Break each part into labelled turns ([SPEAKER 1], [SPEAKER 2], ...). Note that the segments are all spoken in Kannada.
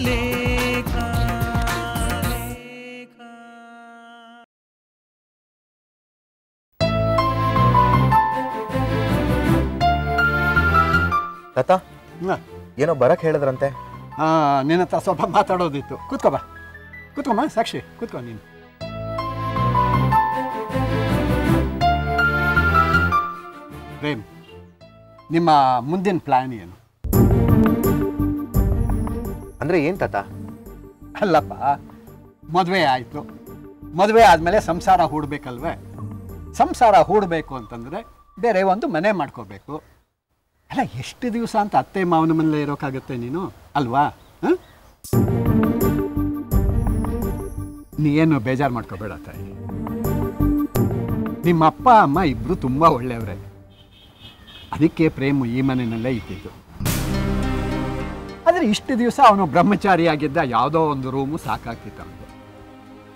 [SPEAKER 1] ಲೇಖ.
[SPEAKER 2] ತಾತ ಏನೋ ಬರಕ್ಕೆ ಹೇಳಿದ್ರಂತೆ.
[SPEAKER 3] ನಿನ್ನ ಹತ್ರ ಸ್ವಲ್ಪ ಮಾತಾಡೋದಿತ್ತು. ಕೂತ್ಕೊಬಾ, ಕೂತ್ಕೊಮ್ಮ ಸಾಕ್ಷಿ, ಕೂತ್ಕೊ ನೀನು. ಪ್ರೇಮ್, ನಿಮ್ಮ ಮುಂದಿನ ಪ್ಲ್ಯಾನ್ ಏನು?
[SPEAKER 2] ಅಂದರೆ ಏನು ತಾತ?
[SPEAKER 3] ಅಲ್ಲಪ್ಪ, ಮದುವೆ ಆಯಿತು, ಮದುವೆ ಆದಮೇಲೆ ಸಂಸಾರ ಹೂಡಬೇಕಲ್ವೇ? ಸಂಸಾರ ಹೂಡಬೇಕು ಅಂತಂದರೆ ಬೇರೆ ಒಂದು ಮನೆ ಮಾಡ್ಕೋಬೇಕು. ಅಲ್ಲ, ಎಷ್ಟು ದಿವಸ ಅಂತ ಅತ್ತೆ ಮಾವನ ಮನೇಲೆ ಇರೋಕ್ಕಾಗುತ್ತೆ ನೀನು, ಅಲ್ವಾ? ನೀನು ಬೇಜಾರು ಮಾಡ್ಕೋಬೇಡ ತಾಯಿ. ನಿಮ್ಮ ಅಪ್ಪ ಅಮ್ಮ ಇಬ್ಬರು ತುಂಬ ಒಳ್ಳೆಯವರೇ. ಅದಕ್ಕೆ ಪ್ರೇಮು ಈ ಮನೆಯಲ್ಲೇ ಇದ್ದಿದ್ದು. ಆದರೆ ಇಷ್ಟು ದಿವಸ ಅವನು ಬ್ರಹ್ಮಚಾರಿಯಾಗಿದ್ದ, ಯಾವುದೋ ಒಂದು ರೂಮು ಸಾಕಾಗ್ತಿತ್ತು ಅವನಿಗೆ.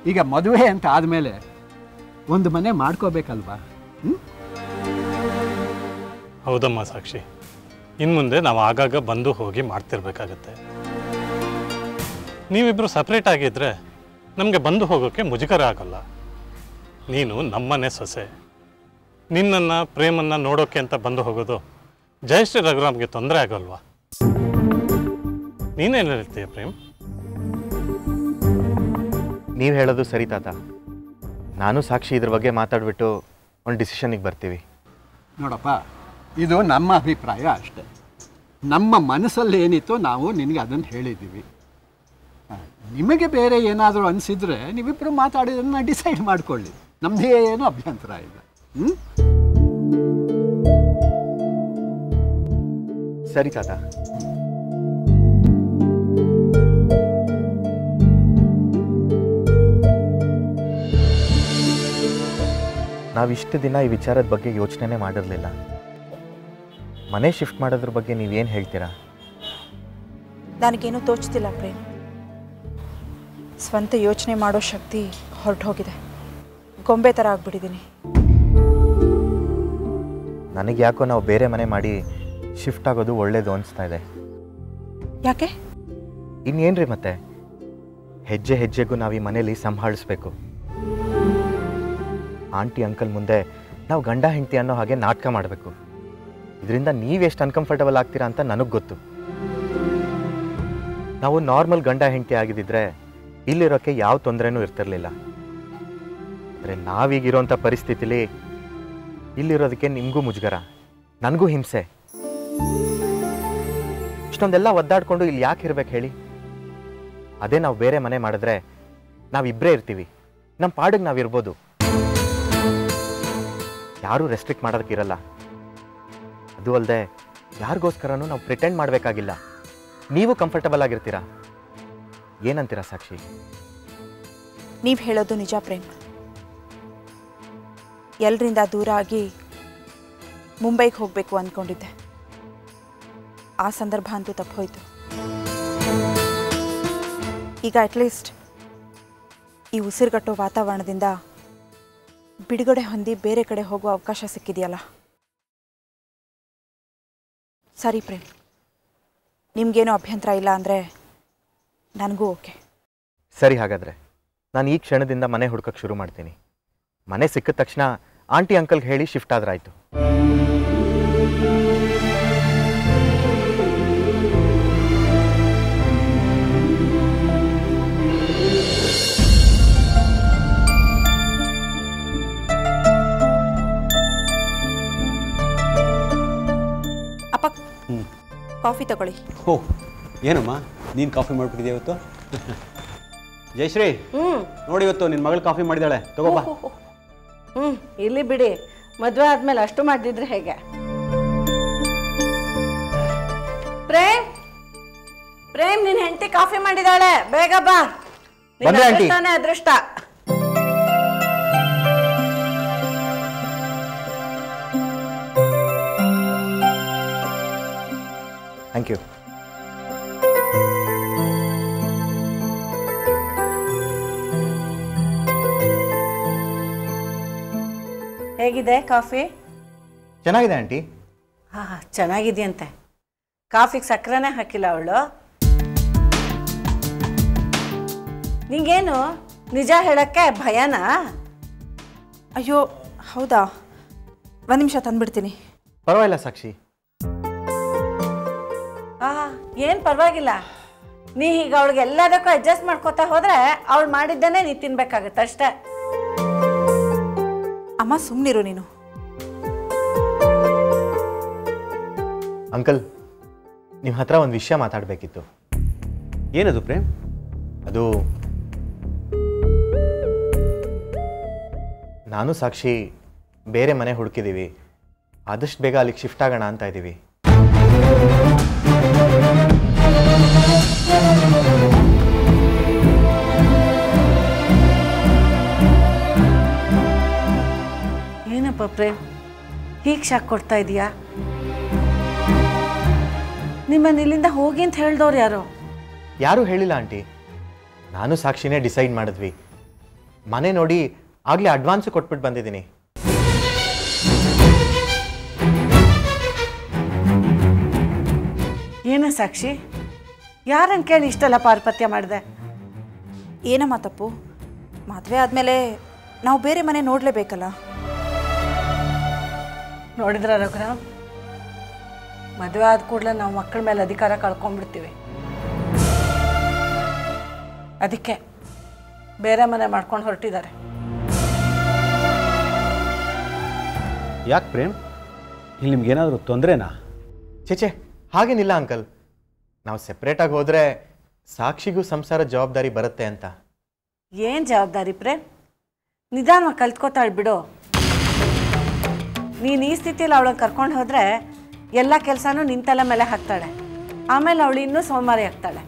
[SPEAKER 3] ಈಗ ಮದುವೆ ಅಂತ ಆದಮೇಲೆ ಒಂದು ಮನೆ ಮಾಡ್ಕೋಬೇಕಲ್ವಾ?
[SPEAKER 4] ಹೌದಮ್ಮ ಸಾಕ್ಷಿ, ಇನ್ನು ಮುಂದೆ ನಾವು ಆಗಾಗ ಬಂದು ಹೋಗಿ ಮಾಡ್ತಿರ್ಬೇಕಾಗತ್ತೆ. ನೀವಿಬ್ಬರು ಸಪ್ರೇಟ್ ಆಗಿದ್ದರೆ ನಮಗೆ ಬಂದು ಹೋಗೋಕ್ಕೆ ಮುಜುಗರ ಆಗಲ್ಲ. ನೀನು ನಮ್ಮನೆ ಸೊಸೆ, ನಿನ್ನನ್ನು ಪ್ರೇಮನ್ನು ನೋಡೋಕ್ಕೆ ಅಂತ ಬಂದು ಹೋಗೋದು ಜಯಶ್ರೀ ರಘುರಾಮ್ಗೆ ತೊಂದರೆ ಆಗಲ್ವಾ? ನೀನೇನು ಹೇಳ್ತೀಯ ಪ್ರೇಮ್?
[SPEAKER 2] ನೀವು ಹೇಳೋದು ಸರಿ ತಾತ. ನಾನು ಸಾಕ್ಷಿ ಇದ್ರ ಬಗ್ಗೆ ಮಾತಾಡ್ಬಿಟ್ಟು ಒಂದು ಡಿಸಿಷನ್ನಿಗೆ ಬರ್ತೀವಿ.
[SPEAKER 3] ನೋಡಪ್ಪ, ಇದು ನಮ್ಮ ಅಭಿಪ್ರಾಯ ಅಷ್ಟೆ. ನಮ್ಮ ಮನಸ್ಸಲ್ಲಿ ಏನಿತ್ತು ನಾವು ನಿನಗೆ ಅದನ್ನು ಹೇಳಿದ್ದೀವಿ. ನಿಮಗೆ ಬೇರೆ ಏನಾದರೂ ಅನಿಸಿದರೆ ನೀವಿಬ್ಬರು ಮಾತಾಡಿದನ್ನು ಡಿಸೈಡ್ ಮಾಡಿಕೊಳ್ಳಿ. ನಮ್ಮದೇ ಏನೂ ಅಭ್ಯಂತರ ಇಲ್ಲ.
[SPEAKER 2] ಸರಿ ತಾತ. ನಾವಿಷ್ಟು ದಿನ ಈ ವಿಚಾರದ ಬಗ್ಗೆ ಯೋಚನೆ ಮಾಡಿರಲಿಲ್ಲ. ಮನೆ ಶಿಫ್ಟ್ ಮಾಡೋದ್ರ ಬಗ್ಗೆ ನೀವೇನು ಹೇಳ್ತೀರಾ?
[SPEAKER 5] ನನಗೇನು ತೋಚ್ತಿಲ್ಲ ಪ್ರೇಮ್. ಸ್ವಂತ ಯೋಚನೆ ಮಾಡೋ ಶಕ್ತಿ ಹೊರಟು ಹೋಗಿದೆ. ಗೊಂಬೆ ಥರ ಆಗ್ಬಿಟ್ಟಿದ್ದೀನಿ.
[SPEAKER 2] ನನಗೆ ಯಾಕೋ ನಾವು ಬೇರೆ ಮನೆ ಮಾಡಿ ಶಿಫ್ಟ್ ಆಗೋದು ಒಳ್ಳೇದು ಅನಿಸ್ತಾ ಇದೆ.
[SPEAKER 5] ಯಾಕೆ?
[SPEAKER 2] ಇನ್ನೇನ್ರಿ ಮತ್ತೆ, ಹೆಜ್ಜೆ ಹೆಜ್ಜೆಗೂ ನಾವು ಈ ಮನೇಲಿ ಸಂಭಾಳಿಸ್ಬೇಕು. ಆಂಟಿ ಅಂಕಲ್ ಮುಂದೆ ನಾವು ಗಂಡ ಹೆಂಡತಿ ಅನ್ನೋ ಹಾಗೆ ನಾಟಕ ಮಾಡಬೇಕು. ಇದರಿಂದ ನೀವೆಷ್ಟು ಅನ್ಕಂಫರ್ಟಬಲ್ ಆಗ್ತೀರಾ ಅಂತ ನನಗೆ ಗೊತ್ತು. ನಾವು ನಾರ್ಮಲ್ ಗಂಡ ಹೆಂಡತಿ ಆಗಿದ್ದಿದ್ರೆ ಇಲ್ಲಿರೋಕ್ಕೆ ಯಾವ ತೊಂದರೆನೂ ಇರ್ತಿರ್ಲಿಲ್ಲ. ಆದರೆ ನಾವೀಗಿರೋಂಥ ಪರಿಸ್ಥಿತಿಲಿ ಇಲ್ಲಿರೋದಕ್ಕೆ ನಿಮಗೂ ಮುಜುಗರ, ನನಗೂ ಹಿಂಸೆ. ಇಷ್ಟೊಂದೆಲ್ಲ ಒದ್ದಾಡಿಕೊಂಡು ಇಲ್ಲಿ ಯಾಕೆ ಇರ್ಬೇಕು ಹೇಳಿ? ಅದೇ ನಾವು ಬೇರೆ ಮನೆ ಮಾಡಿದ್ರೆ ನಾವಿಬ್ಬರೇ ಇರ್ತೀವಿ, ನಮ್ಮ ಪಾಡಿಗೆ ನಾವಿರ್ಬೋದು. ಯಾರೂ ರೆಸ್ಟ್ರಿಕ್ಟ್ ಮಾಡೋದಕ್ಕಿರಲ್ಲ. ಅದು ಅಲ್ಲದೆ ಯಾರಿಗೋಸ್ಕರನೂ ನಾವು ಪ್ರಿಟೆಂಡ್ ಮಾಡಬೇಕಾಗಿಲ್ಲ. ನೀವು ಕಂಫರ್ಟಬಲ್ ಆಗಿರ್ತೀರಾ. ಏನಂತೀರಾ ಸಾಕ್ಷಿ?
[SPEAKER 5] ನೀವು ಹೇಳೋದು ನಿಜ ಪ್ರೇಮ್. ಎಲ್ಲರಿಂದ ದೂರ ಆಗಿ ಮುಂಬೈಗೆ ಹೋಗಬೇಕು ಅಂದ್ಕೊಂಡಿದ್ದೆ. ಆ ಸಂದರ್ಭ ಅಂತೂ ತಪ್ಪೋಯ್ತು. ಈಗ ಅಟ್ಲೀಸ್ಟ್ ಈ ಉಸಿರುಗಟ್ಟೋ ವಾತಾವರಣದಿಂದ ಬಿಡುಗಡೆ ಹೊಂದಿ ಬೇರೆ ಕಡೆ ಹೋಗುವ ಅವಕಾಶ ಸಿಕ್ಕಿದೆಯಲ್ಲ. ಸರಿ ಪ್ರೇಮ್, ನಿಮಗೇನೂ ಅಭ್ಯಂತರ ಇಲ್ಲ ಅಂದರೆ ನನಗೂ ಓಕೆ.
[SPEAKER 2] ಸರಿ, ಹಾಗಾದರೆ ನಾನು ಈ ಕ್ಷಣದಿಂದ ಮನೆ ಹುಡ್ಕಕ್ಕೆ ಶುರು ಮಾಡ್ತೀನಿ. ಮನೆ ಸಿಕ್ಕಿದ ತಕ್ಷಣ ಆಂಟಿ ಅಂಕಲ್ಗೆ ಹೇಳಿ ಶಿಫ್ಟ್ ಆದ್ರಾಯ್ತು.
[SPEAKER 5] ಅಪ್ಪ, ಕಾಫಿ ತಗೊಳ್ಳಿ.
[SPEAKER 6] ಓ, ಏನಮ್ಮ ನೀನು ಕಾಫಿ ಮಾಡ್ಬಿಟ್ಟಿದ್ಯಾ ಇವತ್ತು? ಜಯಶ್ರೀ, ನೋಡಿ ಇವತ್ತು ನಿನ್ನ ಮಗಳು ಕಾಫಿ ಮಾಡಿದಾಳೆ, ತಗೋಬಾ.
[SPEAKER 7] ಇಲ್ಲಿ ಬಿಡಿ, ಮದುವೆ ಆದ್ಮೇಲೆ ಅಷ್ಟು ಮಾಡಿದ್ರೆ ಹೇಗೆ? ಪ್ರೇಮ್, ಪ್ರೇಮ್, ನಿನ್ನ ಹೆಂಡತಿ ಕಾಫಿ ಮಾಡಿದಾಳೆ, ಬೇಗ ಬಾ. ತಾನೇ ಅದೃಷ್ಟ.
[SPEAKER 2] Thank you.
[SPEAKER 7] ಹೇಗಿದೆ ಕಾಫಿ?
[SPEAKER 2] ಚೆನ್ನಾಗಿದೆ ಆಂಟಿ.
[SPEAKER 7] ಚೆನ್ನಾಗಿದೆಯಂತೆ. ಕಾಫಿಗೆ ಸಕ್ಕರೆನೇ ಹಾಕಿಲ್ಲ ಅವಳು. ನಿಂಗೇನು ನಿಜ ಹೇಳೋಕ್ಕೆ ಭಯನಾ?
[SPEAKER 5] ಅಯ್ಯೋ ಹೌದಾ, ಒಂದು ನಿಮಿಷ ತಂದುಬಿಡ್ತೀನಿ.
[SPEAKER 2] ಪರವಾಗಿಲ್ಲ ಸಾಕ್ಷಿ.
[SPEAKER 7] ಏನು ಪರವಾಗಿಲ್ಲ. ನೀ ಈಗ ಅವಳಿಗೆ ಎಲ್ಲದಕ್ಕೂ ಅಡ್ಜಸ್ಟ್ ಮಾಡ್ಕೋತಾ ಹೋದ್ರೆ ಅವಳು ಮಾಡಿದ್ದೇನೆ ನೀ ತಿನ್ಬೇಕಾಗತ್ತೆ ಅಷ್ಟೇ.
[SPEAKER 5] ಅಮ್ಮ ಸುಮ್ಮನಿರು ನೀನು.
[SPEAKER 2] ಅಂಕಲ್, ನಿಮ್ಮ ಹತ್ರ ಒಂದು ವಿಷಯ ಮಾತಾಡಬೇಕಿತ್ತು.
[SPEAKER 6] ಏನದು ಪ್ರೇಮ್?
[SPEAKER 2] ಅದು ನಾನು ಸಾಕ್ಷಿ ಬೇರೆ ಮನೆ ಹುಡುಕಿದ್ದೀವಿ. ಆದಷ್ಟು ಬೇಗ ಅಲ್ಲಿಗೆ ಶಿಫ್ಟ್ ಆಗೋಣ ಅಂತ ಇದ್ದೀವಿ.
[SPEAKER 7] ಏನಪ್ಪ ಪ್ರೇಮ್ ಹೀಗೆ ಶಾಕ್ ಕೊಡ್ತಾ ಇದೀಯಾ? ನಿಮ್ಮನ್ನ ಇಲ್ಲಿಂದ ಹೋಗಿ ಅಂತ ಹೇಳ್ದವ್ರು ಯಾರು?
[SPEAKER 2] ಯಾರೂ ಹೇಳಿಲ್ಲ ಆಂಟಿ. ನಾನು ಸಾಕ್ಷಿನೇ ಡಿಸೈಡ್ ಮಾಡಿದ್ವಿ. ಮನೆ ನೋಡಿ ಆಗಲೇ ಅಡ್ವಾನ್ಸು ಕೊಟ್ಬಿಟ್ಟು ಬಂದಿದ್ದೀನಿ.
[SPEAKER 7] ಏನ ಸಾಕ್ಷಿ, ಯಾರನ್ನು ಕೇಳಿ ಇಷ್ಟೆಲ್ಲ ಪಾರ್ಪತ್ಯ ಮಾಡಿದೆ?
[SPEAKER 5] ಏನಮ್ಮ ತಪ್ಪು? ಮದುವೆ ಆದಮೇಲೆ ನಾವು ಬೇರೆ ಮನೆ ನೋಡಲೇಬೇಕಲ್ಲ.
[SPEAKER 7] ನೋಡಿದ್ರ ರಘುರಾಮ್, ಮದುವೆ ಆದ ಕೂಡಲೇ ನಾವು ಮಕ್ಕಳ ಮೇಲೆ ಅಧಿಕಾರ ಕಳ್ಕೊಂಡ್ಬಿಡ್ತೀವಿ. ಅದಕ್ಕೆ ಬೇರೆ ಮನೆ ಮಾಡ್ಕೊಂಡು ಹೊರಟಿದ್ದಾರೆ.
[SPEAKER 6] ಯಾಕೆ ಪ್ರೇಮ್, ಇಲ್ಲಿ ನಿಮ್ಗೇನಾದರೂ ತೊಂದರೆನಾ?
[SPEAKER 2] ಚೇಚೆ, ಹಾಗೇನಿಲ್ಲ ಅಂಕಲ್. ನಾವು ಸೆಪ್ರೇಟಾಗಿ ಹೋದರೆ ಸಾಕ್ಷಿಗೂ ಸಂಸಾರ ಜವಾಬ್ದಾರಿ ಬರುತ್ತೆ ಅಂತ.
[SPEAKER 7] ಏನು ಜವಾಬ್ದಾರಿ ಪ್ರೇಮ್? ನಿಧಾನವಾಗಿ ಕಲ್ತ್ಕೋತಾಳೆ ಬಿಡು. ನೀನು ಈ ಸ್ಥಿತಿಯಲ್ಲಿ ಅವಳನ್ನು ಕರ್ಕೊಂಡು ಹೋದರೆ ಎಲ್ಲ ಕೆಲಸನೂ ನಿನ್ನ ತಲೆ ಮೇಲೆ ಹಾಕ್ತಾಳೆ. ಆಮೇಲೆ ಅವಳು ಇನ್ನೂ ಸೋಮಾರಿ ಆಗ್ತಾಳೆ.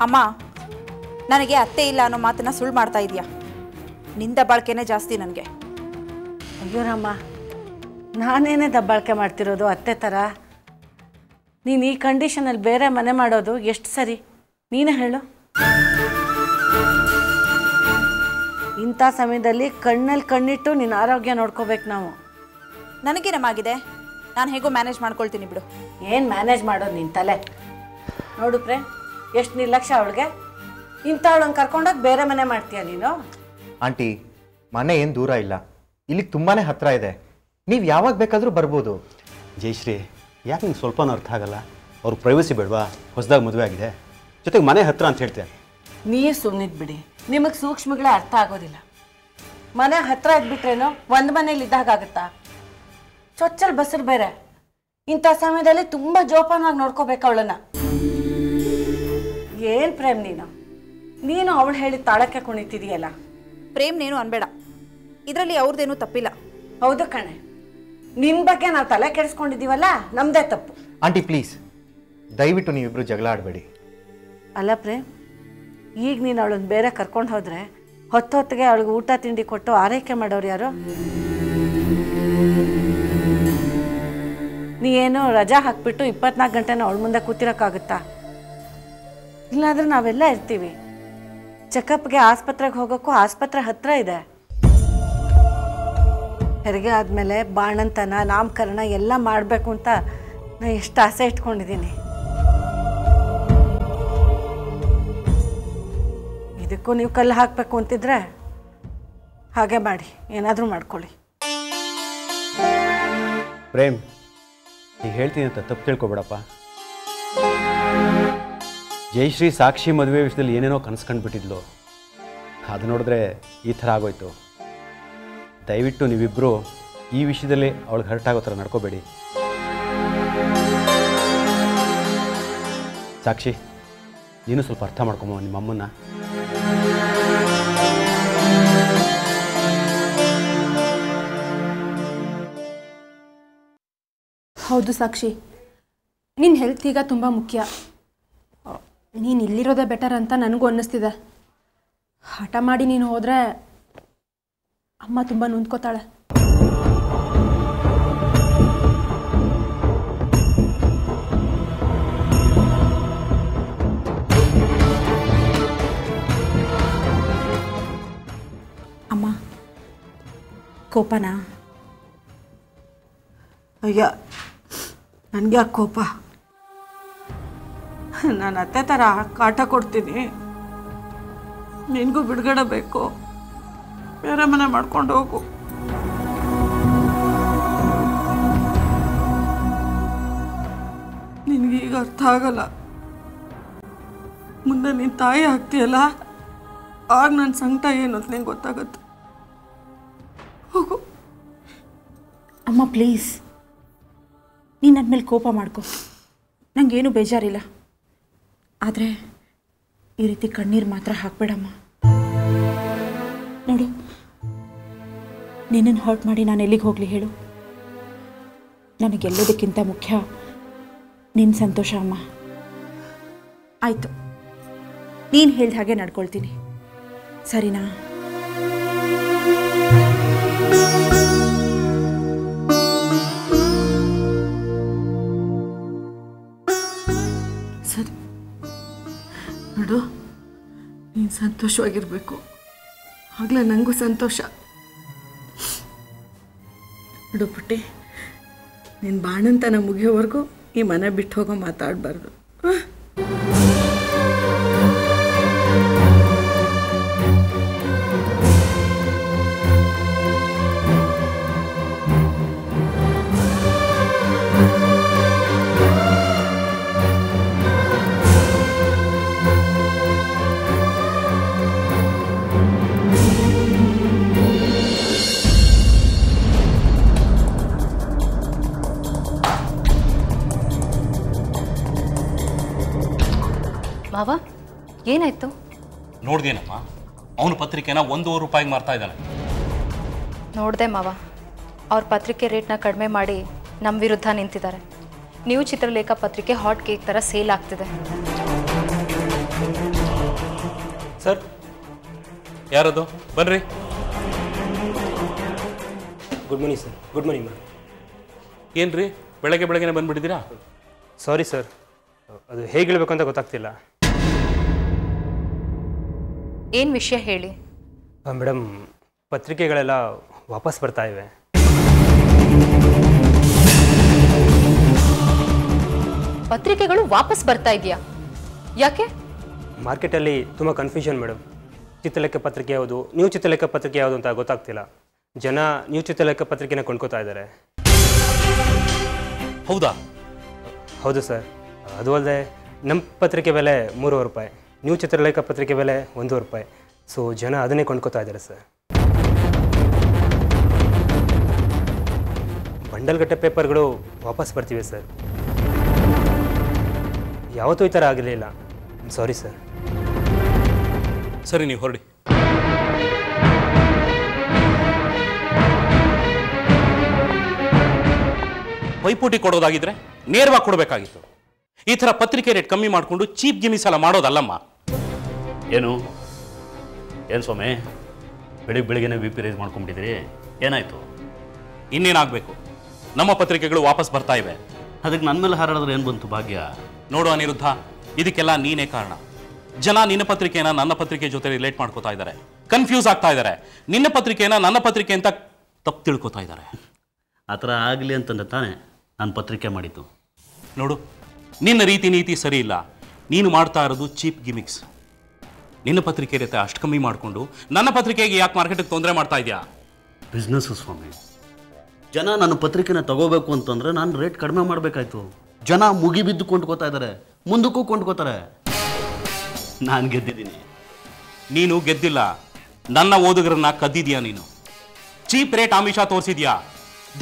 [SPEAKER 5] ಅಮ್ಮ, ನನಗೆ ಅತ್ತೆ ಇಲ್ಲ ಅನ್ನೋ ಮಾತನ್ನ ಸುಳ್ಳು ಮಾಡ್ತಾ ಇದೆಯಾ? ನಿಂದ ಬಾಳ್ಕೆನೇ ಜಾಸ್ತಿ ನನಗೆ.
[SPEAKER 7] ಅಯ್ಯೋ ರಾಮ, ನಾನೇನೇ ದಬ್ಬಾಳಿಕೆ ಮಾಡ್ತಿರೋದು ಅತ್ತೆ ಥರ? ನೀನು ಈ ಕಂಡೀಷನಲ್ಲಿ ಬೇರೆ ಮನೆ ಮಾಡೋದು ಎಷ್ಟು ಸರಿ ನೀನೇ ಹೇಳು? ಇಂಥ ಸಮಯದಲ್ಲಿ ಕಣ್ಣಲ್ಲಿ ಕಣ್ಣಿಟ್ಟು ನಿನ್ನ ಆರೋಗ್ಯ ನೋಡ್ಕೋಬೇಕು ನಾವು.
[SPEAKER 5] ನನಗೇನಮಾಗಿದೆ? ನಾನು ಹೇಗೋ ಮ್ಯಾನೇಜ್ ಮಾಡ್ಕೊಳ್ತೀನಿ ಬಿಡು.
[SPEAKER 7] ಏನು ಮ್ಯಾನೇಜ್ ಮಾಡೋದು ನಿನ್ನ ತಲೆ? ನೋಡು ಪ್ರೇಮ್, ಎಷ್ಟು ನಿರ್ಲಕ್ಷ್ಯ ಅವಳಿಗೆ. ಇಂಥವಳನ್ನು ಕರ್ಕೊಂಡೋಗಿ ಬೇರೆ ಮನೆ ಮಾಡ್ತೀಯ ನೀನು?
[SPEAKER 2] ಆಂಟಿ, ಮನೆ ಏನು ದೂರ ಇಲ್ಲ, ಇಲ್ಲಿಗೆ ತುಂಬಾ ಹತ್ತಿರ ಇದೆ. ನೀವು ಯಾವಾಗ ಬೇಕಾದರೂ ಬರ್ಬೋದು.
[SPEAKER 6] ಜಯಶ್ರೀ, ಯಾಕೆ ನಿಂಗೆ ಸ್ವಲ್ಪನೂ ಅರ್ಥ ಆಗಲ್ಲ? ಅವ್ರ ಪ್ರೈವಸಿ ಬೇಡವಾ? ಹೊಸದಾಗಿ ಮದುವೆ ಆಗಿದೆ, ಜೊತೆಗೆ ಮನೆ ಹತ್ತಿರ ಅಂತ ಹೇಳ್ತೇನೆ.
[SPEAKER 7] ನೀವು ಸುಮ್ಮನಿದ್ ಬಿಡಿ, ನಿಮಗೆ ಸೂಕ್ಷ್ಮಗಳೇ ಅರ್ಥ ಆಗೋದಿಲ್ಲ. ಮನೆ ಹತ್ತಿರ ಇದ್ಬಿಟ್ರೇನೋ ಒಂದು ಮನೇಲಿ ಇದ್ದಾಗತ್ತಾ? ಚೊಚ್ಚಲ್ ಬಸರು ಬೇರೆ. ಇಂಥ ಸಮಯದಲ್ಲಿ ತುಂಬ ಜೋಪಾನವಾಗಿ ನೋಡ್ಕೋಬೇಕು ಅವಳನ್ನ. ಏನು ಪ್ರೇಮ್ ನೀನು ಅವಳು ಹೇಳಿ ತಾಳಕ್ಕೆ ಕುಣಿತಿದೀಯಲ್ಲ.
[SPEAKER 5] ಪ್ರೇಮ್ ನೇನು ಅನ್ಬೇಡ, ಇದರಲ್ಲಿ ಅವ್ರದ್ದೇನೂ ತಪ್ಪಿಲ್ಲ.
[SPEAKER 7] ಹೌದು ಕಣೆ, ನಿನ್ನ ಬಗ್ಗೆ ನಾವು ತಲೆ ಕೆಡಿಸ್ಕೊಂಡಿದ್ದೀವಲ್ಲ, ನಮ್ಮದೇ ತಪ್ಪು.
[SPEAKER 2] ಆಂಟಿ ಪ್ಲೀಸ್, ದಯವಿಟ್ಟು ನೀವಿಬ್ಬರು ಜಗಳ ಆಡಬೇಡಿ.
[SPEAKER 7] ಅಲ್ಲ ಪ್ರೇಮ್, ಈಗ ನೀನು ಅವಳನ್ನು ಬೇರೆ ಕರ್ಕೊಂಡು ಹೋದರೆ ಹೊತ್ತಿಗೆ ಅವಳಿಗೆ ಊಟ ತಿಂಡಿ ಕೊಟ್ಟು ಆರೈಕೆ ಮಾಡೋರು ಯಾರು? ನೀ ಏನು ರಜಾ ಹಾಕ್ಬಿಟ್ಟು 24 ಗಂಟೆನ ಅವಳ ಮುಂದೆ ಕೂತಿರೋಕ್ಕಾಗುತ್ತಾ? ಇಲ್ಲಾಂದ್ರೆ ನಾವೆಲ್ಲ ಇರ್ತೀವಿ. ಚೆಕಪ್ಗೆ ಆಸ್ಪತ್ರೆಗೆ ಹೋಗೋಕ್ಕೂ ಆಸ್ಪತ್ರೆ ಹತ್ತಿರ ಇದೆ. ಹೆರಿಗೆ ಆದಮೇಲೆ ಬಾಣಂತನ, ನಾಮಕರಣ ಎಲ್ಲ ಮಾಡಬೇಕು ಅಂತ ನಾನು ಎಷ್ಟು ಆಸೆ ಇಟ್ಕೊಂಡಿದ್ದೀನಿ. ಇದಕ್ಕೂ ನೀವು ಕಲ್ಲು ಹಾಕಬೇಕು ಅಂತಿದ್ರೆ ಹಾಗೆ ಮಾಡಿ, ಏನಾದರೂ ಮಾಡ್ಕೊಳ್ಳಿ.
[SPEAKER 6] ಪ್ರೇಮ್, ಈಗ ಹೇಳ್ತೀನಿ ಅಂತ ತಪ್ಪು ತಿಳ್ಕೊಬೇಡಪ್ಪ. ಜಯಶ್ರೀ ಸಾಕ್ಷಿ ಮದುವೆ ವಿಷಯದಲ್ಲಿ ಏನೇನೋ ಕನಸು ಕಂಡುಬಿಟ್ಟಿದ್ಲು. ಅದು ನೋಡಿದ್ರೆ ಈ ಥರ ಆಗೋಯ್ತು. ದಯವಿಟ್ಟು ನೀವಿಬ್ಬರು ಈ ವಿಷಯದಲ್ಲಿ ಅವಳಿಗೆ ಹರ್ಟ್ ಆಗೋ ಥರ ನಡ್ಕೋಬೇಡಿ. ಸಾಕ್ಷಿ, ನೀನು ಸ್ವಲ್ಪ ಅರ್ಥ ಮಾಡ್ಕೊಂಬ ನಿಮ್ಮ ಅಮ್ಮನ್ನ.
[SPEAKER 1] ಹೌದು ಸಾಕ್ಷಿ, ನಿನ್ನ ಹೆಲ್ತ್ ಈಗ ತುಂಬ ಮುಖ್ಯ. ನೀನು ಇಲ್ಲಿರೋದೇ ಬೆಟರ್ ಅಂತ ನನಗೂ ಅನ್ನಿಸ್ತಿದೆ. ಹಠ ಮಾಡಿ ನೀನು ಹೋದರೆ ಅಮ್ಮ ತುಂಬ ನೊಂದ್ಕೋತಾಳೆ.
[SPEAKER 5] ಅಮ್ಮ, ಕೋಪನಾ?
[SPEAKER 7] ಅಯ್ಯ, ನನಗೆ ಆ ಕೋಪ. ನಾನು ಅತ್ತೆ ಥರ ಕಾಟ ಕೊಡ್ತೀನಿ. ನಿನಗೂ ಬಿಡುಗಡೆ ಬೇಕು, ಬೇರೆ ಮನೆ ಮಾಡ್ಕೊಂಡು ಹೋಗು. ನಿನಗೀಗ ಅರ್ಥ ಆಗಲ್ಲ, ಮುಂದೆ ನೀನು ತಾಯಿ ಆಗ್ತೀಯಲ್ಲ, ಆಗ ನನ್ನ ಸಂಕಟ ಏನು ಅಂತ ನಿಂಗೆ ಗೊತ್ತಾಗುತ್ತೆ. ಹೋಗು.
[SPEAKER 5] ಅಮ್ಮ ಪ್ಲೀಸ್, ನೀನು ನನ್ನ ಮೇಲೆ ಕೋಪ ಮಾಡ್ಕೊ, ನನಗೇನು ಬೇಜಾರಿಲ್ಲ. ಆದರೆ ಈ ರೀತಿ ಕಣ್ಣೀರು ಮಾತ್ರ ಹಾಕ್ಬೇಡಮ್ಮ. ನೋಡು, ನಿನ್ನನ್ನು ಹರ್ಟ್ ಮಾಡಿ ನಾನು ಎಲ್ಲಿಗೆ ಹೋಗಲಿ ಹೇಳು? ನನಗೆಲ್ಲದಕ್ಕಿಂತ ಮುಖ್ಯ ನಿನ್ನ ಸಂತೋಷ ಅಮ್ಮ. ಆಯಿತು, ನೀನು ಹೇಳಿದ ಹಾಗೆ ನಡ್ಕೊಳ್ತೀನಿ, ಸರಿನಾ?
[SPEAKER 7] ಸರಿ ನೋಡು, ನೀನು ಸಂತೋಷವಾಗಿರಬೇಕು, ಆಗಲೇ ನನಗೂ ಸಂತೋಷ. ನೋಡು ಪುಟ್ಟಿ, ನಿನ್ನ ಬಾಣಂತನ ಮುಗಿಯೋವರೆಗೂ ಈ ಮನೆ ಬಿಟ್ಟು ಹೋಗೋ ಮಾತಾಡಬಾರ್ದು.
[SPEAKER 8] ಮಾವ, ಏನಾಯ್ತು?
[SPEAKER 9] ನೋಡ್ದೇನಮ್ಮ, ಅವನ ಪತ್ರಿಕೆನ ₹1.5 ಮಾರ್ತಾ ಇದ್ದಾನೆ.
[SPEAKER 8] ನೋಡಿದೆ ಮಾವ, ಅವ್ರ ಪತ್ರಿಕೆ ರೇಟ್ನ ಕಡಿಮೆ ಮಾಡಿ ನಮ್ಮ ವಿರುದ್ಧ ನಿಂತಿದ್ದಾರೆ. ನೀವು ಚಿತ್ರಲೇಖ ಪತ್ರಿಕೆ ಹಾಟ್ ಕೇಕ್ ಥರ ಸೇಲ್ ಆಗ್ತಿದೆ.
[SPEAKER 9] ಸರ್, ಯಾರದು? ಬನ್ರಿ.
[SPEAKER 10] Good morning sir. Good morning ma'am.
[SPEAKER 9] ಏನ್ರಿ ಬೆಳಗ್ಗೆನೇ ಬಂದ್ಬಿಟ್ಟಿದ್ದೀರಾ?
[SPEAKER 10] ಸಾರಿ ಸರ್, ಅದು ಹೇಗೆ ಹೇಳಬೇಕು ಅಂತ ಗೊತ್ತಾಗ್ತಿಲ್ಲ.
[SPEAKER 8] ಏನು ವಿಷಯ ಹೇಳಿ.
[SPEAKER 10] ಮೇಡಮ್, ಪತ್ರಿಕೆಗಳೆಲ್ಲ ವಾಪಸ್ ಬರ್ತಾ ಇವೆ.
[SPEAKER 8] ಪತ್ರಿಕೆಗಳು ವಾಪಸ್ ಬರ್ತಾ ಇದೆಯಾ? ಯಾಕೆ?
[SPEAKER 10] ಮಾರ್ಕೆಟಲ್ಲಿ ತುಂಬ ಕನ್ಫ್ಯೂಷನ್ ಮೇಡಮ್. ಚಿತ್ರಲೇಖ ಪತ್ರಿಕೆ ಯಾವುದು, ನ್ಯೂ ಚಿತ್ರಲೇಖ ಪತ್ರಿಕೆ ಯಾವುದು ಅಂತ ಗೊತ್ತಾಗ್ತಿಲ್ಲ. ಜನ ನ್ಯೂ ಚಿತ್ರಲೇಖ ಪತ್ರಿಕೆನ ಕೊಂಡ್ಕೋತಾ ಇದ್ದಾರೆ.
[SPEAKER 9] ಹೌದಾ?
[SPEAKER 10] ಹೌದು ಸರ್. ಅದು ಅಲ್ಲದೆ ನಮ್ಮ ಪತ್ರಿಕೆ ಬೆಲೆ ₹3.5, ನ್ಯೂ ಚಿತ್ರಲೇಖ ಪತ್ರಿಕೆ ಬೆಲೆ ₹1.5. ಸೊ ಜನ ಅದನ್ನೇ ಕೊಂಡ್ಕೋತಾ ಇದ್ದಾರೆ ಸರ್. ಬಂಡಲ್ಗಟ್ಟೆ ಪೇಪರ್ಗಳು ವಾಪಸ್ ಬರ್ತಿವೆ ಸರ್. ಯಾವತ್ತೂ ಈ ಥರ ಆಗಲಿಲ್ಲ. Sorry sir.
[SPEAKER 9] ಸರಿ, ನೀವು ಹೊರಡಿ. ಪೈಪೋಟಿ ಕೊಡೋದಾಗಿದ್ರೆ ನೇರವಾಗಿ ಕೊಡಬೇಕಾಗಿತ್ತು. ಈ ಥರ ಪತ್ರಿಕೆ ರೇಟ್ ಕಮ್ಮಿ ಮಾಡಿಕೊಂಡು ಚೀಪ್ ಗಿಮಿಸ್ ಎಲ್ಲ ಮಾಡೋದಲ್ಲಮ್ಮ.
[SPEAKER 11] ಏನು ಸ್ವಾಮಿ, ಬೆಳಿಗ್ಗೆನೇ BP ರೈಸ್ ಮಾಡ್ಕೊಂಡ್ಬಿಟ್ಟಿದ್ದೀರಿ, ಏನಾಯಿತು?
[SPEAKER 9] ಇನ್ನೇನಾಗಬೇಕು, ನಮ್ಮ ಪತ್ರಿಕೆಗಳು ವಾಪಸ್ ಬರ್ತಾ ಇವೆ.
[SPEAKER 11] ಅದಕ್ಕೆ ನನ್ನ ಮೇಲೆ ಹಾರಾಡಿದ್ರೆ ಏನು ಬಂತು ಭಾಗ್ಯ?
[SPEAKER 9] ನೋಡು ಅನಿರುದ್ಧ, ಇದಕ್ಕೆಲ್ಲ ನೀನೇ ಕಾರಣ. ಜನ ನಿನ್ನ ಪತ್ರಿಕೆನ ನನ್ನ ಪತ್ರಿಕೆ ಜೊತೆ ರಿಲೇಟ್ ಮಾಡ್ಕೋತಾ ಇದ್ದಾರೆ, ಕನ್ಫ್ಯೂಸ್ ಆಗ್ತಾ ಇದ್ದಾರೆ. ನಿನ್ನ ಪತ್ರಿಕೆನ ನನ್ನ ಪತ್ರಿಕೆ ಅಂತ ತಪ್ಪು ತಿಳ್ಕೊತಾ ಇದ್ದಾರೆ.
[SPEAKER 11] ಆ ಥರ ಆಗಲಿ ಅಂತಂದ್ರೆ ತಾನೇ ನಾನು ಪತ್ರಿಕೆ ಮಾಡಿದ್ದು.
[SPEAKER 9] ನೋಡು, ನಿನ್ನ ರೀತಿ ನೀತಿ ಸರಿ ಇಲ್ಲ. ನೀನು ಮಾಡ್ತಾ ಇರೋದು ಚೀಪ್ ಗಿಮಿಕ್ಸ್. ನಿನ್ನ ಪತ್ರಿಕೆ ರೇಟ್ ಅಷ್ಟು ಕಮ್ಮಿ ಮಾಡಿಕೊಂಡು ನನ್ನ ಪತ್ರಿಕೆಗೆ ಯಾಕೆ ಮಾರ್ಕೆಟಿಗೆ ತೊಂದರೆ ಮಾಡ್ತಾ ಇದೆಯಾ?
[SPEAKER 11] ಬಿಸ್ನೆಸ್ಸು ಸ್ವಾಮಿ. ಜನ ನನ್ನ ಪತ್ರಿಕೆನ ತಗೋಬೇಕು ಅಂತಂದರೆ ನಾನು ರೇಟ್ ಕಡಿಮೆ ಮಾಡಬೇಕಾಯ್ತು. ಜನ ಮುಗಿಬಿದ್ದು ಕೊಂಡ್ಕೋತಾ ಇದ್ದಾರೆ, ಮುಂದಕ್ಕೂ ಕೊಂಡ್ಕೋತಾರೆ. ನಾನು ಗೆದ್ದಿದ್ದೀನಿ.
[SPEAKER 9] ನೀನು ಗೆದ್ದಿಲ್ಲ, ನನ್ನ ಓದುಗರನ್ನ ಕದ್ದಿದ್ಯಾ ನೀನು. ಚೀಪ್ ರೇಟ್ ಆಮಿಷ ತೋರಿಸಿದ್ಯಾ.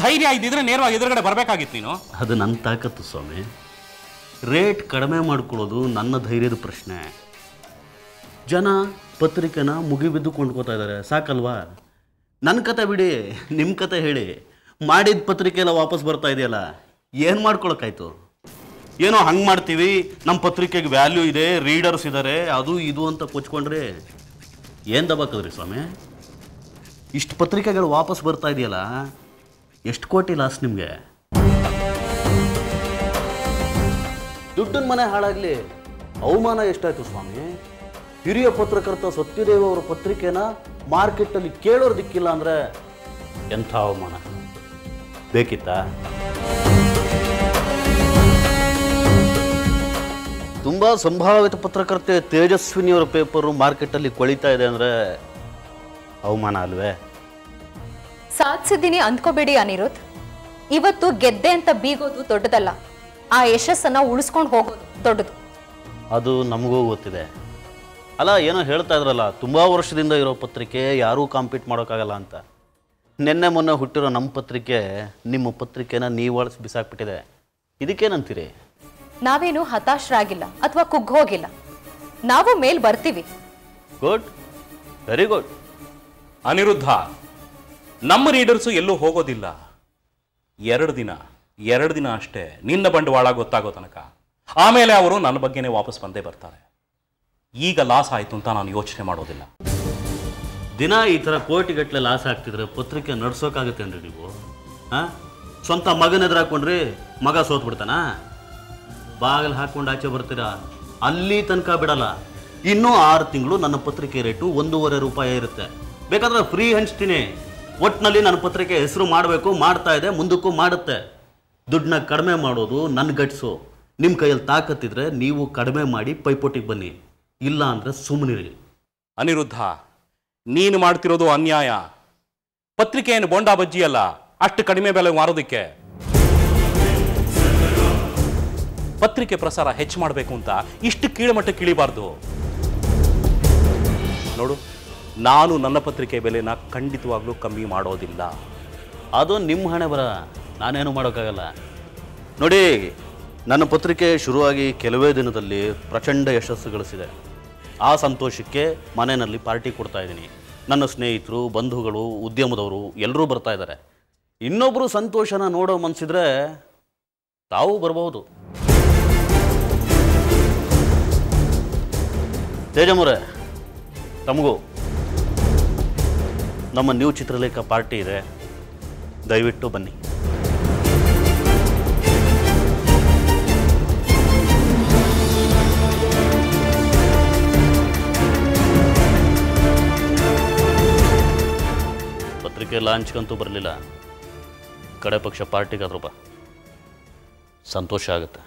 [SPEAKER 9] ಧೈರ್ಯ ಇದ್ದಿದ್ರೆ ನೇರವಾಗಿ ಎದುರುಗಡೆ ಬರಬೇಕಾಗಿತ್ತು ನೀನು.
[SPEAKER 11] ಅದು ನನ್ನ ತಾಕತ್ತು ಸ್ವಾಮಿ. ರೇಟ್ ಕಡಿಮೆ ಮಾಡ್ಕೊಳ್ಳೋದು ನನ್ನ ಧೈರ್ಯದ ಪ್ರಶ್ನೆ. ಜನ ಪತ್ರಿಕೆನ ಮುಗಿಬಿದ್ದು ಕೊಂಡ್ಕೋತಾ ಇದ್ದಾರೆ, ಸಾಕಲ್ವಾ? ನನ್ನ ಕತೆ ಬಿಡಿ, ನಿಮ್ಮ ಕತೆ ಹೇಳಿ. ಮಾಡಿದ ಪತ್ರಿಕೆ ಎಲ್ಲ ವಾಪಸ್ ಬರ್ತಾ ಇದೆಯಲ್ಲ, ಏನು ಮಾಡ್ಕೊಳಕ್ಕಾಯ್ತು? ಏನೋ ಹಂಗೆ ಮಾಡ್ತೀವಿ, ನಮ್ಮ ಪತ್ರಿಕೆಗೆ ವ್ಯಾಲ್ಯೂ ಇದೆ, ರೀಡರ್ಸ್ ಇದ್ದಾರೆ, ಅದು ಇದು ಅಂತ ಕೊಚ್ಕೊಂಡ್ರೆ ಏನು ದಬಾಕದ್ರಿ ಸ್ವಾಮಿ? ಇಷ್ಟು ಪತ್ರಿಕೆಗಳು ವಾಪಸ್ ಬರ್ತಾ ಇದೆಯಲ್ಲ, ಎಷ್ಟು ಕೋಟಿ ಲಾಸ್ ನಿಮಗೆ? ದುಡ್ಡಿನ ಮನೆ ಹಾಳಾಗಲಿ, ಅವಮಾನ ಎಷ್ಟಾಯ್ತು ಸ್ವಾಮಿ? ಹಿರಿಯ ಪತ್ರಕರ್ತ ಸತ್ಯದೇವ ಅವರ ಪತ್ರಿಕೆನ ಮಾರ್ಕೆಟಲ್ಲಿ ಕೇಳೋರು ದಿಕ್ಕಿಲ್ಲ ಅಂದರೆ ಎಂಥ ಅವಮಾನ ಬೇಕಿತ್ತಾ? ತುಂಬ ಸಂಭಾವಿತ ಪತ್ರಕರ್ತೆ ತೇಜಸ್ವಿನಿಯವರ ಪೇಪರು ಮಾರ್ಕೆಟಲ್ಲಿ ಕೊಳಿತಾ ಇದೆ ಅಂದರೆ ಅವಮಾನ ಅಲ್ವೇ?
[SPEAKER 8] ಸಾಧಿಸಿದ್ದೀನಿ ಅಂದ್ಕೋಬೇಡಿ ಅನಿರುದ್ಧ್. ಇವತ್ತು ಗೆದ್ದೆ ಅಂತ ಬೀಗೋದು ದೊಡ್ಡದಲ್ಲ, ಆ ಯಶಸ್ಸನ್ನು ಉಳಿಸ್ಕೊಂಡು ಹೋಗೋದು ದೊಡ್ಡದು.
[SPEAKER 11] ಅದು ನಮಗೂ ಗೊತ್ತಿದೆ. ಅಲ್ಲ, ಏನೋ ಹೇಳ್ತಾ ಇದ್ರಲ್ಲ, ತುಂಬ ವರ್ಷದಿಂದ ಇರೋ ಪತ್ರಿಕೆ ಯಾರೂ ಕಾಂಪೀಟ್ ಮಾಡೋಕ್ಕಾಗಲ್ಲ ಅಂತ. ನಿನ್ನೆ ಮೊನ್ನೆ ಹುಟ್ಟಿರೋ ನಮ್ಮ ಪತ್ರಿಕೆ ನಿಮ್ಮ ಪತ್ರಿಕೆನ ನೀವು ಅಳಿಸಿ ಬಿಸಾಕ್ಬಿಟ್ಟಿದೆ. ಇದಕ್ಕೇನಂತೀರಿ?
[SPEAKER 8] ನಾವೇನು ಹತಾಶರಾಗಿಲ್ಲ ಅಥವಾ ಕುಗ್ಗೋಗಿಲ್ಲ, ನಾವು ಮೇಲ್ ಬರ್ತೀವಿ.
[SPEAKER 11] Good, very good.
[SPEAKER 9] ಅನಿರುದ್ಧ, ನಮ್ಮ ರೀಡರ್ಸು ಎಲ್ಲೂ ಹೋಗೋದಿಲ್ಲ. 2 ದಿನ ಅಷ್ಟೇ ನಿನ್ನ ಬಂಡವಾಳ ಗೊತ್ತಾಗೋ ತನಕ. ಆಮೇಲೆ ಅವರು ನನ್ನ ಬಗ್ಗೆನೇ ವಾಪಸ್ ಬಂದೇ ಬರ್ತಾರೆ. ಈಗ ಲಾಸ್ ಆಯಿತು ಅಂತ ನಾನು ಯೋಚನೆ ಮಾಡೋದಿಲ್ಲ.
[SPEAKER 11] ದಿನ ಈ ಥರ ಕೋಟಿಗಟ್ಟಲೆ ಲಾಸ್ ಆಗ್ತಿದ್ರೆ ಪತ್ರಿಕೆ ನಡ್ಸೋಕ್ಕಾಗತ್ತೇನ್ರಿ ನೀವು? ಹಾಂ, ಸ್ವಂತ ಮಗನ ಎದುರು ಹಾಕ್ಕೊಂಡ್ರಿ, ಮಗ ಸೋತ್ಬಿಡ್ತಾನ? ಬಾಗಿಲು ಹಾಕ್ಕೊಂಡು ಆಚೆ ಬರ್ತೀರಾ, ಅಲ್ಲಿ ತನಕ ಬಿಡಲ್ಲ. ಇನ್ನೂ 6 ತಿಂಗಳು ನನ್ನ ಪತ್ರಿಕೆ ರೇಟು 1.5 ರೂಪಾಯಿ ಇರುತ್ತೆ. ಬೇಕಾದ್ರೆ ಫ್ರೀ ಹಂಚ್ತೀನಿ. ಒಟ್ಟಿನಲ್ಲಿ ನನ್ನ ಪತ್ರಿಕೆ ಹೆಸರು ಮಾಡಬೇಕು, ಮಾಡ್ತಾ ಇದೆ, ಮುಂದಕ್ಕೂ ಮಾಡುತ್ತೆ. ದುಡ್ಡನ್ನ ಕಡಿಮೆ ಮಾಡೋದು ನನ್ನ ಗಟ್ಸು. ನಿಮ್ಮ ಕೈಯಲ್ಲಿ ತಾಕತ್ತಿದ್ರೆ ನೀವು ಕಡಿಮೆ ಮಾಡಿ ಪೈಪೋಟಿಗೆ ಬನ್ನಿ, ಇಲ್ಲ ಅಂದರೆ ಸುಮ್ಮನಿರಿ.
[SPEAKER 9] ಅನಿರುದ್ಧ, ನೀನು ಮಾಡ್ತಿರೋದು ಅನ್ಯಾಯ. ಪತ್ರಿಕೆಯನ್ನು ಬೋಂಡಾ ಬಜ್ಜಿ ಅಲ್ಲ ಅಷ್ಟು ಕಡಿಮೆ ಬೆಲೆ ಮಾರೋದಕ್ಕೆ. ಪತ್ರಿಕೆ ಪ್ರಸಾರ ಹೆಚ್ಚು ಮಾಡಬೇಕು ಅಂತ ಇಷ್ಟು ಕೀಳುಮಟ್ಟಕ್ಕೆ ಇಳಿಬಾರ್ದು. ನೋಡು, ನಾನು ನನ್ನ ಪತ್ರಿಕೆ ಬೆಲೆನ ಖಂಡಿತವಾಗ್ಲೂ ಕಮ್ಮಿ ಮಾಡೋದಿಲ್ಲ.
[SPEAKER 11] ಅದು ನಿಮ್ಮ ಹಣೆ ಬರ, ನಾನೇನು ಮಾಡೋಕ್ಕಾಗಲ್ಲ. ನೋಡಿ, ನನ್ನ ಪತ್ರಿಕೆ ಶುರುವಾಗಿ ಕೆಲವೇ ದಿನದಲ್ಲಿ ಪ್ರಚಂಡ ಯಶಸ್ಸು ಗಳಿಸಿದೆ. ಆ ಸಂತೋಷಕ್ಕೆ ಮನೆಯಲ್ಲಿ ಪಾರ್ಟಿ ಕೊಡ್ತಾ ಇದ್ದೀನಿ. ನನ್ನ ಸ್ನೇಹಿತರು, ಬಂಧುಗಳು, ಉದ್ಯಮದವರು ಎಲ್ಲರೂ ಬರ್ತಾ ಇದ್ದಾರೆ. ಇನ್ನೊಬ್ಬರು ಸಂತೋಷನ ನೋಡೋ ಮನಸ್ಸಿದ್ರೆ ತಾವು ಬರಬಹುದು. ತೇಜಮುರೆ, ತಮಗೂ ನಮ್ಮ ನ್ಯೂ ಚಿತ್ರಲೇಖ ಪಾರ್ಟಿ ಇದೆ, ದಯವಿಟ್ಟು ಬನ್ನಿ. ಪತ್ರಿಕೆ ಲಾಂಚ್ಗಂತೂ ಬರಲಿಲ್ಲ, ಕಡೆ ಪಕ್ಷ ಪಾರ್ಟಿಗಾದ್ರೂ ಬಾ, ಸಂತೋಷ ಆಗುತ್ತೆ.